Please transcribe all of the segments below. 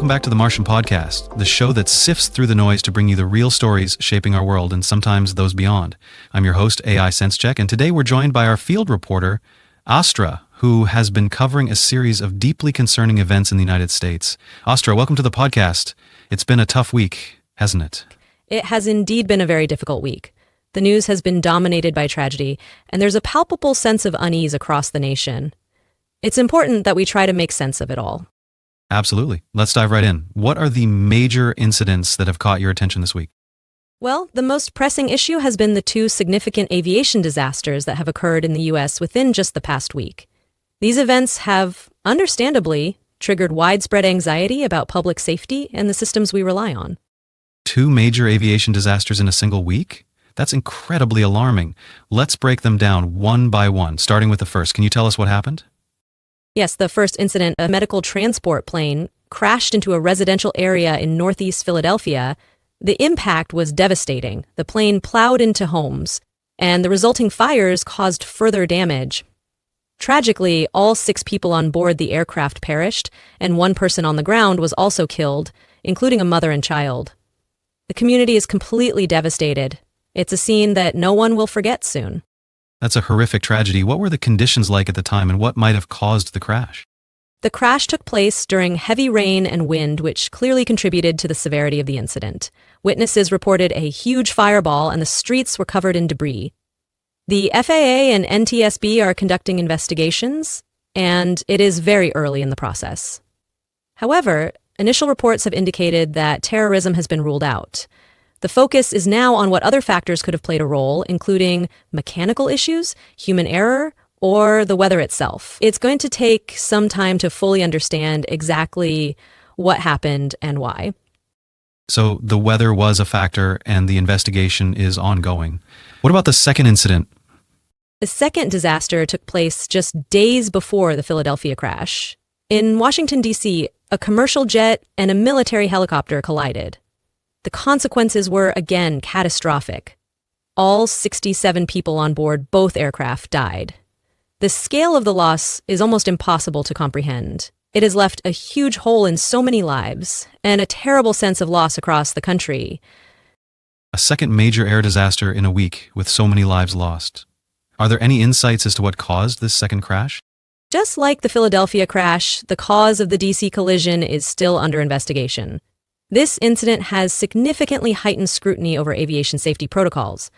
welcome back to the Martian Podcast, the show that sifts through the noise to bring you the real stories shaping our world and sometimes those beyond. I'm your host, AI Sense Check, and today we're joined by our field reporter, Astra, who has been covering a series of deeply concerning events in the United States. Astra, welcome to the podcast. It's been a tough week, hasn't it? It has indeed been a very difficult week. The news has been dominated by tragedy, and there's a palpable sense of unease across the nation. It's important that we try to make sense of it all. Absolutely. Let's dive right in. What are the major incidents that have caught your attention this week? Well, the most pressing issue has been the two significant aviation disasters that have occurred in the U.S. within just the past week. These events have, understandably, triggered widespread anxiety about public safety and the systems we rely on. Two major aviation disasters in a single week? That's incredibly alarming. Let's break them down one by one, starting with the first. Can you tell us what happened? Yes, the first incident, a medical transport plane crashed into a residential area in northeast Philadelphia. The impact was devastating. The plane plowed into homes, and the resulting fires caused further damage. Tragically, all 6 people on board the aircraft perished, and 1 person on the ground was also killed, including a mother and child. The community is completely devastated. It's a scene that no one will forget soon. That's a horrific tragedy. What were the conditions like at the time, and what might have caused the crash? The crash took place during heavy rain and wind, which clearly contributed to the severity of the incident. Witnesses reported a huge fireball, and the streets were covered in debris. The FAA and NTSB are conducting investigations, and it is very early in the process. However, initial reports have indicated that terrorism has been ruled out. The focus is now on what other factors could have played a role, including mechanical issues, human error, or the weather itself. It's going to take some time to fully understand exactly what happened and why. So the weather was a factor and the investigation is ongoing. What about the second incident? The second disaster took place just days before the Philadelphia crash. In Washington, D.C., a commercial jet and a military helicopter collided. The consequences were, again, catastrophic. All 67 people on board both aircraft died. The scale of the loss is almost impossible to comprehend. It has left a huge hole in so many lives and a terrible sense of loss across the country. A second major air disaster in a week with so many lives lost. Are there any insights as to what caused this second crash? Just like the Philadelphia crash, the cause of the DC collision is still under investigation. This incident has significantly heightened scrutiny over aviation safety protocols.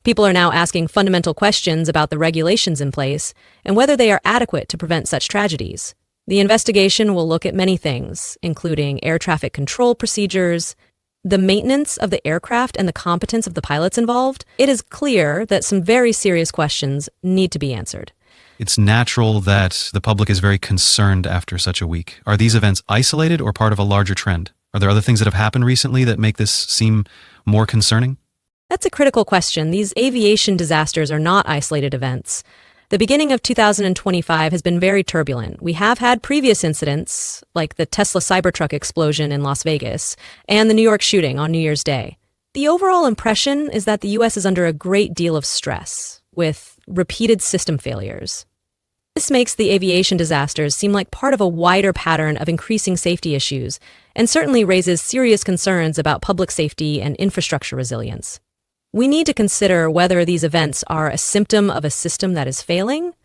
People are now asking fundamental questions about the regulations in place and whether they are adequate to prevent such tragedies. The investigation will look at many things, including air traffic control procedures, the maintenance of the aircraft and the competence of the pilots involved. It is clear that some very serious questions need to be answered. It's natural that the public is very concerned after such a week. Are these events isolated or part of a larger trend? Are there other things that have happened recently that make this seem more concerning? That's a critical question. These aviation disasters are not isolated events. The beginning of 2025 has been very turbulent. We have had previous incidents, like the Tesla Cybertruck explosion in Las Vegas and the New York shooting on New Year's Day. The overall impression is that the U.S. is under a great deal of stress, with repeated system failures. This makes the aviation disasters seem like part of a wider pattern of increasing safety issues, and certainly raises serious concerns about public safety and infrastructure resilience. We need to consider whether these events are a symptom of a system that is failing,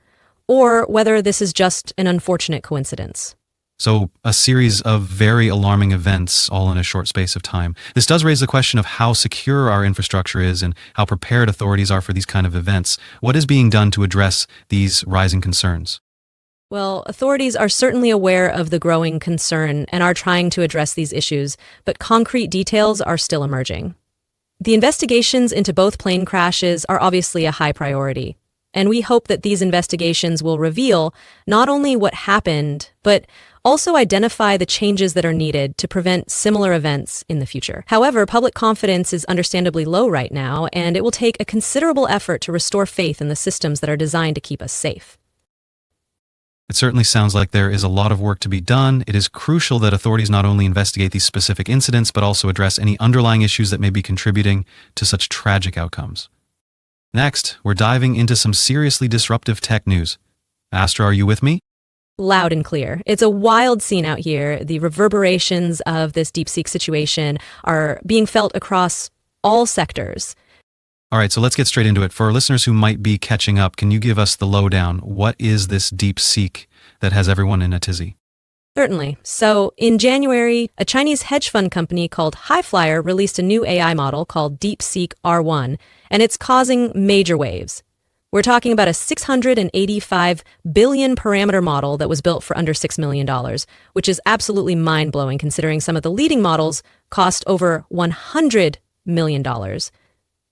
or whether this is just an unfortunate coincidence. So a series of very alarming events all in a short space of time. This does raise the question of how secure our infrastructure is and how prepared authorities are for these kind of events. What is being done to address these rising concerns? Well, authorities are certainly aware of the growing concern and are trying to address these issues, but concrete details are still emerging. The investigations into both plane crashes are obviously a high priority, and we hope that these investigations will reveal not only what happened, but also identify the changes that are needed to prevent similar events in the future. However, public confidence is understandably low right now, and it will take a considerable effort to restore faith in the systems that are designed to keep us safe. It certainly sounds like there is a lot of work to be done. It is crucial that authorities not only investigate these specific incidents, but also address any underlying issues that may be contributing to such tragic outcomes. Next, we're diving into some seriously disruptive tech news. Astra, are you with me? Loud and clear. It's a wild scene out here. The reverberations of this DeepSeek situation are being felt across all sectors. All right, so let's get straight into it. For our listeners who might be catching up, can you give us the lowdown? What is this DeepSeek that has everyone in a tizzy? Certainly. So in January, a Chinese hedge fund company called Highflyer released a new AI model called DeepSeek R1, and it's causing major waves. We're talking about a 685 billion parameter model that was built for under $6 million, which is absolutely mind-blowing considering some of the leading models cost over $100 million.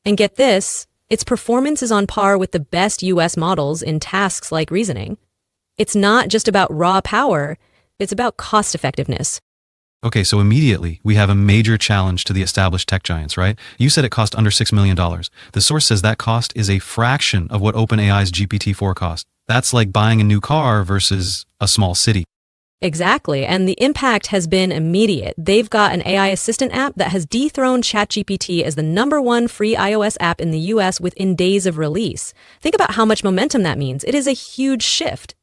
And get this, its performance is on par with the best US models in tasks like reasoning. It's not just about raw power, it's about cost effectiveness. Okay, so immediately we have a major challenge to the established tech giants, right? You said it cost under $6 million. The source says that cost is a fraction of what OpenAI's GPT-4 cost. That's like buying a new car versus a small city. Exactly, and the impact has been immediate. They've got an AI assistant app that has dethroned ChatGPT as the #1 free iOS app in the US within days of release. Think about how much momentum that means. It is a huge shift.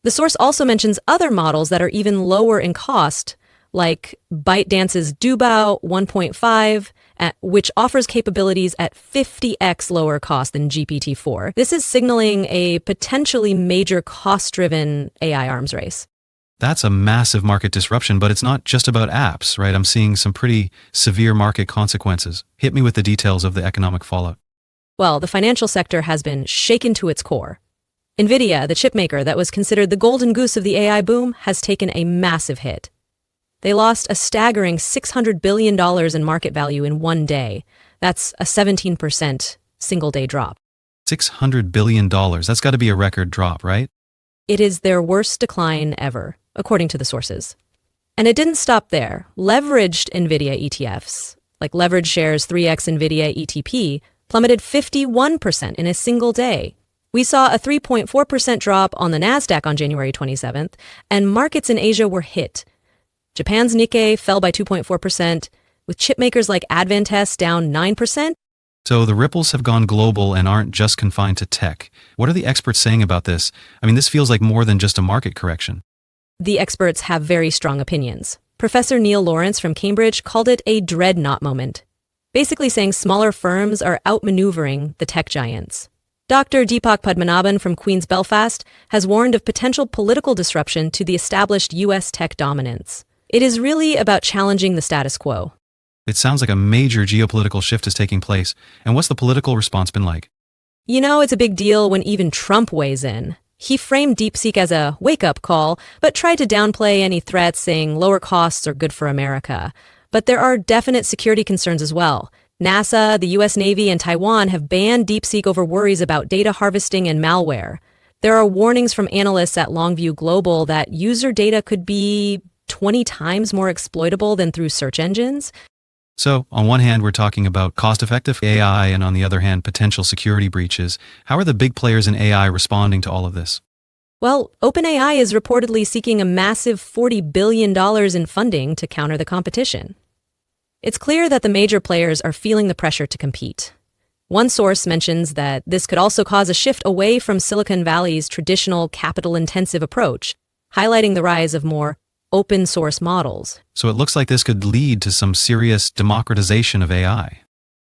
The source also mentions other models that are even lower in cost, like ByteDance's Dubao 1.5, which offers capabilities at 50x lower cost than GPT-4. This is signaling a potentially major cost-driven AI arms race. That's a massive market disruption, but it's not just about apps, right? I'm seeing some pretty severe market consequences. Hit me with the details of the economic fallout. Well, the financial sector has been shaken to its core. Nvidia, the chipmaker that was considered the golden goose of the AI boom, has taken a massive hit. They lost a staggering $600 billion in market value in one day. That's a 17% single-day drop. $600 billion. That's got to be a record drop, right? It is their worst decline ever, according to the sources. And it didn't stop there. Leveraged Nvidia ETFs, like leveraged shares 3x Nvidia ETP, plummeted 51% in a single day. We saw a 3.4% drop on the Nasdaq on January 27th, and markets in Asia were hit. Japan's Nikkei fell by 2.4%, with chipmakers like Advantest down 9%. So the ripples have gone global and aren't just confined to tech. What are the experts saying about this? I mean, this feels like more than just a market correction. The experts have very strong opinions. Professor Neil Lawrence from Cambridge called it a dreadnought moment, basically saying smaller firms are outmaneuvering the tech giants. Dr. Deepak Padmanabhan from Queen's Belfast has warned of potential political disruption to the established U.S. tech dominance. It is really about challenging the status quo. It sounds like a major geopolitical shift is taking place. And what's the political response been like? You know, it's a big deal when even Trump weighs in. He framed DeepSeek as a wake-up call, but tried to downplay any threats, saying lower costs are good for America. But there are definite security concerns as well. NASA, the U.S. Navy, and Taiwan have banned DeepSeek over worries about data harvesting and malware. There are warnings from analysts at Longview Global that user data could be 20 times more exploitable than through search engines. So, on one hand, we're talking about cost-effective AI, and on the other hand, potential security breaches. How are the big players in AI responding to all of this? Well, OpenAI is reportedly seeking a massive $40 billion in funding to counter the competition. It's clear that the major players are feeling the pressure to compete. One source mentions that this could also cause a shift away from Silicon Valley's traditional capital-intensive approach, highlighting the rise of more open-source models. So it looks like this could lead to some serious democratization of AI.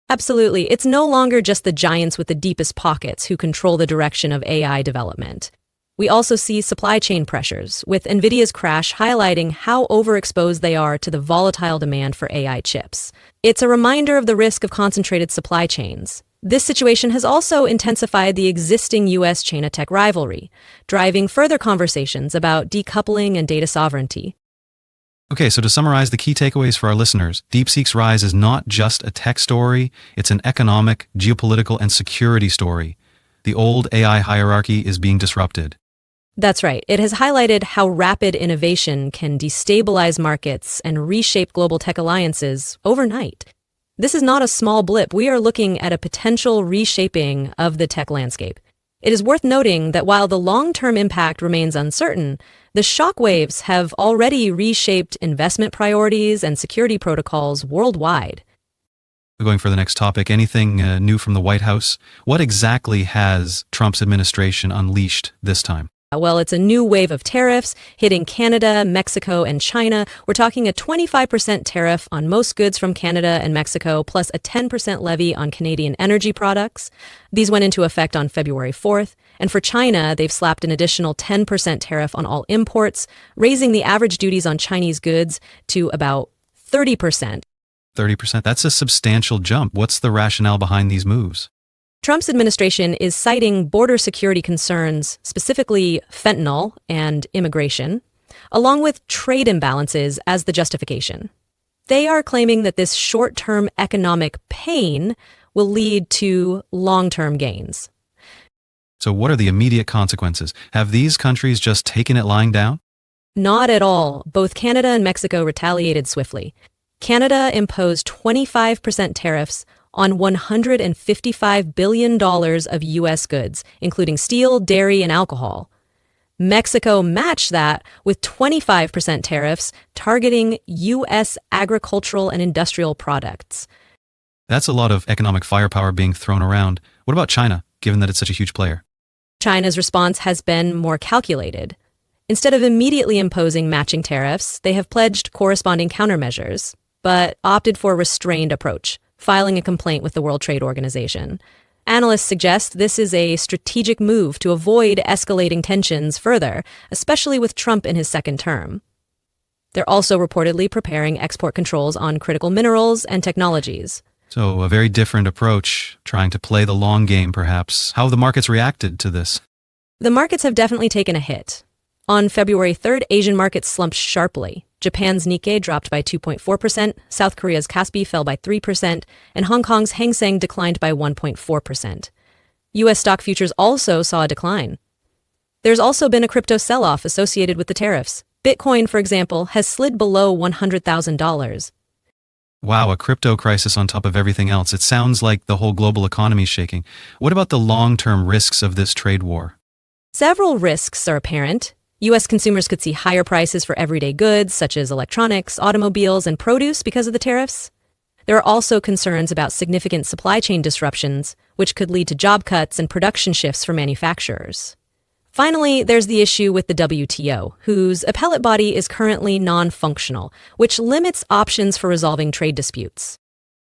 Absolutely. It's no longer just the giants with the deepest pockets who control the direction of AI development. We also see supply chain pressures, with Nvidia's crash highlighting how overexposed they are to the volatile demand for AI chips. It's a reminder of the risk of concentrated supply chains. This situation has also intensified the existing US-China tech rivalry, driving further conversations about decoupling and data sovereignty. Okay, so to summarize the key takeaways for our listeners, DeepSeek's rise is not just a tech story, it's an economic, geopolitical, and security story. The old AI hierarchy is being disrupted. That's right. It has highlighted how rapid innovation can destabilize markets and reshape global tech alliances overnight. This is not a small blip. We are looking at a potential reshaping of the tech landscape. It is worth noting that while the long-term impact remains uncertain, the shockwaves have already reshaped investment priorities and security protocols worldwide. Going for the next topic, anything new from the White House? What exactly has Trump's administration unleashed this time? Well, it's a new wave of tariffs hitting Canada, Mexico, and China. We're talking a 25% tariff on most goods from Canada and Mexico, plus a 10% levy on Canadian energy products. These went into effect on February 4th. And for China, they've slapped an additional 10% tariff on all imports, raising the average duties on Chinese goods to about 30%. 30%? That's a substantial jump. What's the rationale behind these moves? Trump's administration is citing border security concerns, specifically fentanyl and immigration, along with trade imbalances as the justification. They are claiming that this short-term economic pain will lead to long-term gains. So what are the immediate consequences? Have these countries just taken it lying down? Not at all. Both Canada and Mexico retaliated swiftly. Canada imposed 25% tariffs on $155 billion of U.S. goods, including steel, dairy, and alcohol. Mexico matched that with 25% tariffs targeting U.S. agricultural and industrial products. That's a lot of economic firepower being thrown around. What about China, given that it's such a huge player? China's response has been more calculated. Instead of immediately imposing matching tariffs, they have pledged corresponding countermeasures, but opted for a restrained approach, filing a complaint with the World Trade Organization. Analysts suggest this is a strategic move to avoid escalating tensions further, especially with Trump in his second term. They're also reportedly preparing export controls on critical minerals and technologies. So a very different approach, trying to play the long game perhaps. How have the markets reacted to this? The markets have definitely taken a hit. On February 3rd, Asian markets slumped sharply. Japan's Nikkei dropped by 2.4%, South Korea's Kospi fell by 3%, and Hong Kong's Hang Seng declined by 1.4%. U.S. stock futures also saw a decline. There's also been a crypto sell-off associated with the tariffs. Bitcoin, for example, has slid below $100,000. Wow, a crypto crisis on top of everything else. It sounds like the whole global economy is shaking. What about the long-term risks of this trade war? Several risks are apparent. U.S. consumers could see higher prices for everyday goods, such as electronics, automobiles, and produce because of the tariffs. There are also concerns about significant supply chain disruptions, which could lead to job cuts and production shifts for manufacturers. Finally, there's the issue with the WTO, whose appellate body is currently non-functional, which limits options for resolving trade disputes.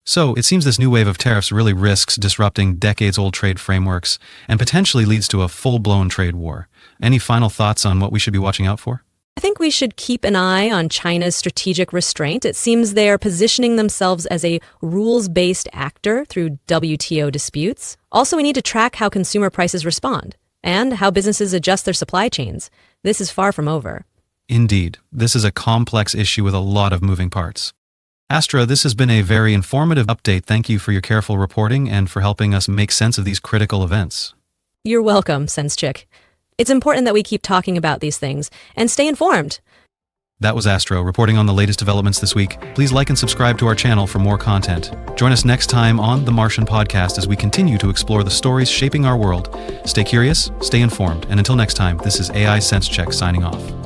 So it seems this new wave of tariffs really risks disrupting decades-old trade frameworks and potentially leads to a full-blown trade war. Any final thoughts on what we should be watching out for? I think we should keep an eye on China's strategic restraint. It seems they are positioning themselves as a rules-based actor through WTO disputes. Also, we need to track how consumer prices respond and how businesses adjust their supply chains. This is far from over. Indeed, this is a complex issue with a lot of moving parts. Astra, this has been a very informative update. Thank you for your careful reporting and for helping us make sense of these critical events. You're welcome, Sense Chick. It's important that we keep talking about these things and stay informed. That was Astro reporting on the latest developments this week. Please like and subscribe to our channel for more content. Join us next time on the Martian Podcast as we continue to explore the stories shaping our world. Stay curious, stay informed, and until next time, this is AI Sense Check signing off.